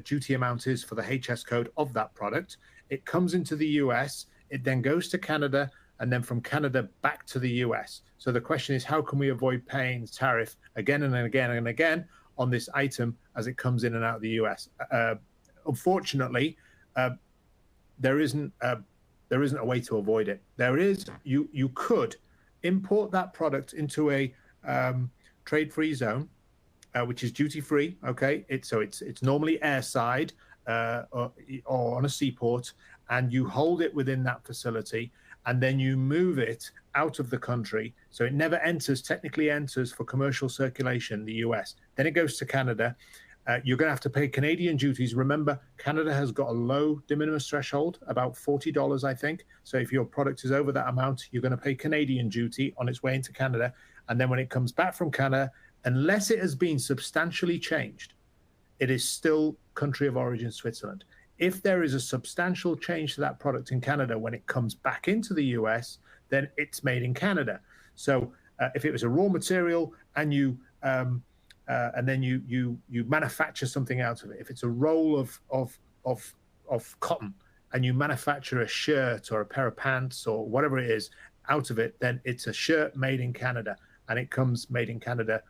C: duty amount is for the HS code of that product. It comes into the US, it then goes to Canada, and then from Canada back to the US. So the question is, how can we avoid paying tariff again and again and again on this item as it comes in and out of the US? Unfortunately, there isn't a way to avoid it. There is, you could import that product into a trade-free zone, which is duty-free. Okay, it's normally airside or on a seaport, and you hold it within that facility, and then you move it out of the country, so it never technically enters for commercial circulation in the US. Then it goes to Canada. You're going to have to pay Canadian duties. Remember, Canada has got a low de minimis threshold, about $40, I think. So if your product is over that amount, you're going to pay Canadian duty on its way into Canada. And then when it comes back from Canada, unless it has been substantially changed, it is still country of origin Switzerland. If there is a substantial change to that product in Canada when it comes back into the US, then it's made in Canada. So if it was a raw material and then you manufacture something out of it, if it's a roll of cotton and you manufacture a shirt or a pair of pants or whatever it is out of it, then it's a shirt made in Canada, and it comes made in Canada,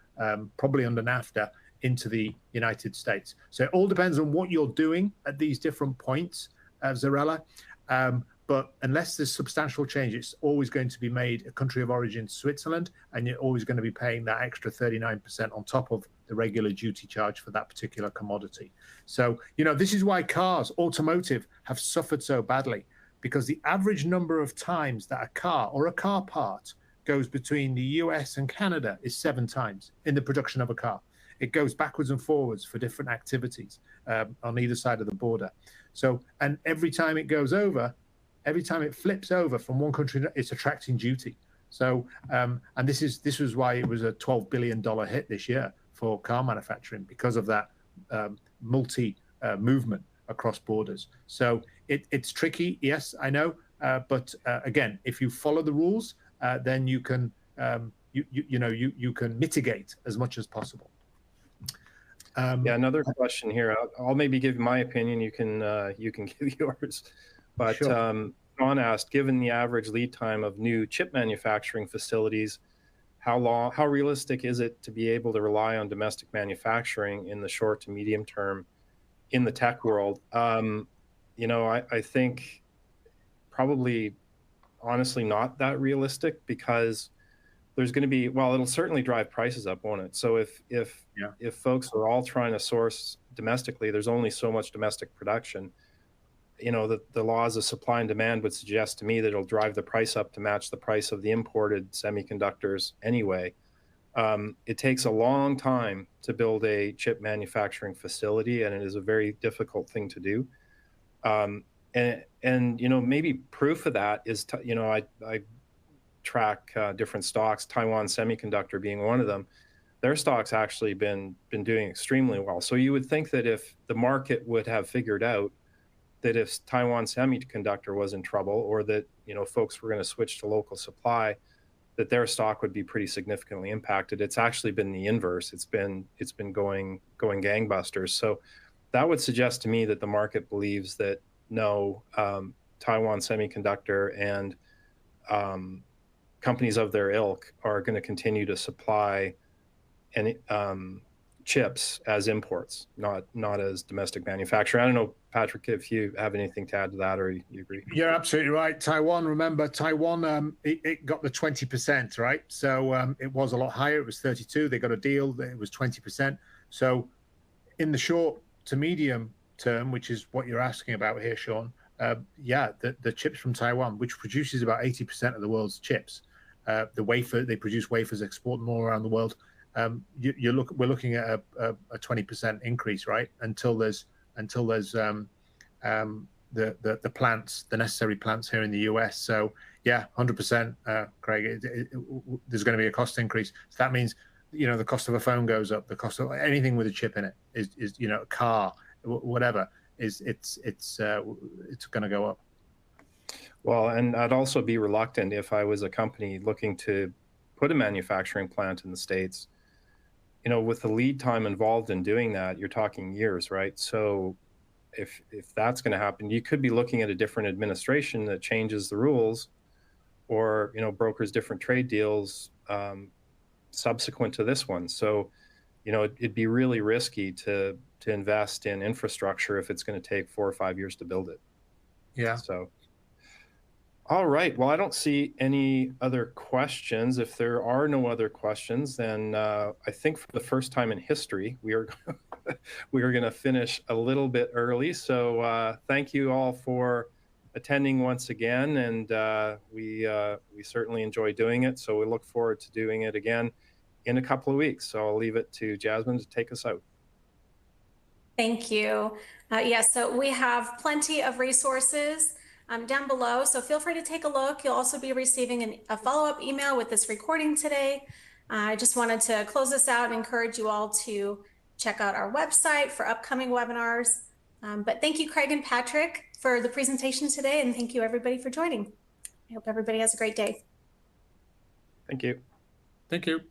C: probably under NAFTA, into the United States. So it all depends on what you're doing at these different points, Zarella. But unless there's substantial change, it's always going to be made a country of origin Switzerland, and you're always going to be paying that extra 39% on top of the regular duty charge for that particular commodity. So, this is why cars, automotive, have suffered so badly, because the average number of times that a car or a car part goes between the US and Canada is 7 times in the production of a car. It goes backwards and forwards for different activities on either side of the border. So, and every time it goes over, every time it flips over from one country, it's attracting duty. So, and this was why it was a $12 billion hit this year for car manufacturing, because of that movement across borders. So it's tricky, yes, I know, but again, if you follow the rules, then you can you can mitigate as much as possible.
B: Yeah, another question here. I'll maybe give my opinion. You can give yours. But sure. John asked, given the average lead time of new chip manufacturing facilities, how realistic is it to be able to rely on domestic manufacturing in the short to medium term in the tech world? I think probably honestly not that realistic, because there's going to be, well, it'll certainly drive prices up, won't it? So if folks are all trying to source domestically, there's only so much domestic production. The laws of supply and demand would suggest to me that it'll drive the price up to match the price of the imported semiconductors anyway. It takes a long time to build a chip manufacturing facility, and it is a very difficult thing to do. And maybe proof of that is, I track different stocks, Taiwan Semiconductor being one of them. Their stock's actually been doing extremely well. So you would think that if the market would have figured out that if Taiwan Semiconductor was in trouble, or that folks were going to switch to local supply, that their stock would be pretty significantly impacted. It's actually been the inverse. It's been going gangbusters. So that would suggest to me that the market believes that no, Taiwan Semiconductor and companies of their ilk are going to continue to supply and chips as imports, not as domestic manufacturing. I don't know, Patrick, if you have anything to add to that, or you agree?
C: You're absolutely right. Taiwan, remember, Taiwan, it got the 20%, right? So it was a lot higher. It was 32. They got a deal. It was 20%. So in the short to medium term, which is what you're asking about here, Sean, yeah, the chips from Taiwan, which produces about 80% of the world's chips, they produce wafers, export them all around the world. We're looking at a 20% increase, right? Until there's the plants, the necessary plants here in the US. So yeah, 100%, Craig. There's going to be a cost increase. So that means, the cost of a phone goes up. The cost of anything with a chip in it is a car, whatever, it's going to go up.
B: Well, and I'd also be reluctant if I was a company looking to put a manufacturing plant in the States. With the lead time involved in doing that, you're talking years, right? So if that's going to happen, you could be looking at a different administration that changes the rules, or brokers different trade deals subsequent to this one. So it'd be really risky to invest in infrastructure if it's going to take 4 or 5 years to build it.
C: Yeah.
B: So all right. Well, I don't see any other questions. If there are no other questions, then I think for the first time in history, we are going to finish a little bit early. So thank you all for attending once again, and we certainly enjoy doing it. So we look forward to doing it again in a couple of weeks. So I'll leave it to Jasmine to take us out.
A: Thank you. Yes, so we have plenty of resources down below, so feel free to take a look. You'll also be receiving a follow-up email with this recording today. I just wanted to close this out and encourage you all to check out our website for upcoming webinars. But thank you, Craig and Patrick, for the presentation today, and thank you everybody for joining. I hope everybody has a great day.
B: Thank you.
C: Thank you.